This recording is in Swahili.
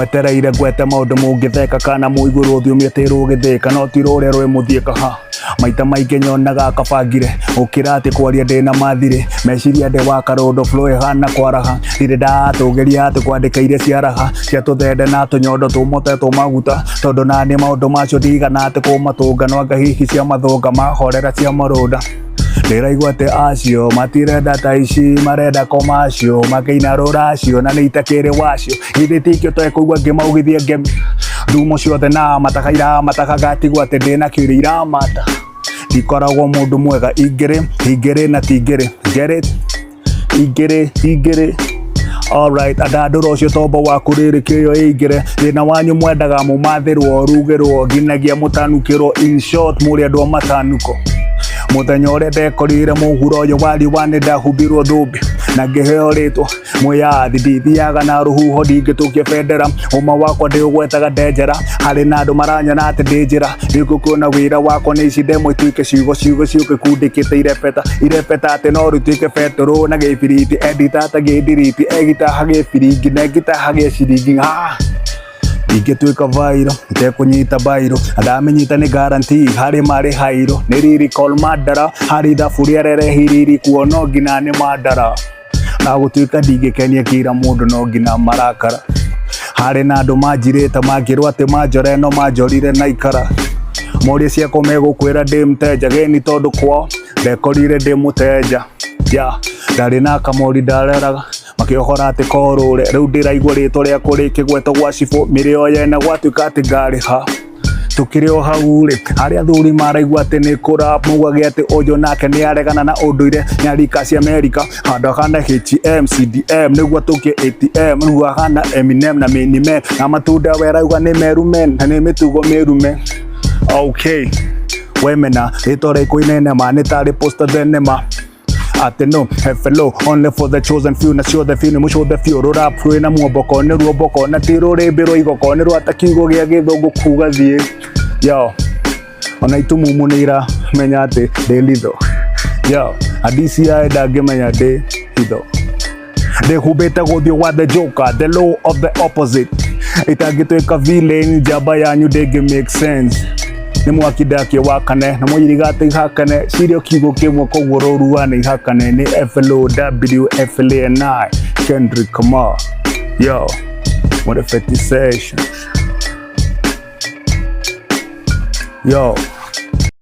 mwetereire gwete maundu mungitheka kana muiguru uthiumite rugithika no tirore rwe muthieka ha maita maingi nyonaga kabangire ukira ati kwaria ndina mathire meciria ndi wa karondo flow hana kwaraha ndire ndatugeria ati kwandika iria ciaraha cia tuthende na tunyondo tumote tumaguta tondu nani maundu macio ndigana ati kumatunga no anga hihi cia mathunga mahorera cia marunda ndiraigua ati acio matirenda ta ici marenda komacio makeina ruracio na niitakiri wacio ithi tikio twekuigua ngimaugithie ngemi ndumo ciothe na matakaira matakagatigwo ati ndina kiri iramata ndikoragwo mundu mwega igere na tigere get it igere alright adandura ucio tombo waku riri kiyo igere thina wanyu mwendaga mumathirwo rugirwo nginagia mutanukirwo in short muri andu matanuko muthenya uria ndekorire muhuro uyu wari wani ndahumbirwo thumbi na ngiheo ritwa muyathi ndithiaga na ruhuho ndingitukia bendera uma wakwa ndiugwetaga ndenjera hari na andu maranyona ati ndi njira nigukuona wira wakwa ni ici ndemwe ituike ciugo ciuke kundikite irepeta ati no rutuike betoro na gibiriti edita gidiriti egitaha gibiringi na egitaha giciringi ingituika vairo itekunyita bairo adamenyita ni guarantee hari mari hairo ni riri call madara hari thaburia rerehiriri kuono ngina ni madara na gutuika ndingikenia kira mundu no ngina marakara hari na andu manjirite mangirwo ati manjore no manjorire na ikara moria ciako megukwira ndi mteja geni tondu kwao ndekorire ndi muteja ndari na kamori ndareraga makiohora ati korure riu ndiraigua ritwa riakwa rikigwetwo gwa cibũ mirio yena gwatuika ati ngari ha tukiri o hau ri aria athuri maraigua ati ni kurap mugage ati uyu nake ni aregana na unduire nyarika cia America handa kana HM CDM niguo tukie ATM riu hana Eminem na Minimen na matunda werauga ni merumen na ni mitugo merume okay wemena itore kuinene manitari poster thenema ati no FLO only for the chosen few na show the few musho the few rap free na muoboko ne ruoboko na tiro rebero igoko ne rwatakigo gia githungu kuga thie yo ona itumumunira menya ati delitho yo adisi aida gemenya de hitho de hubeta godio wa the joker the law of the opposite itagitweka villain jaba yanyu de make sense ni mwakidake wakane na moyirigate ihakane cirio kigo kimwe koguo roruane ihakane ni FLOWFLANI Kendrick Lamar yo what a fetish session yo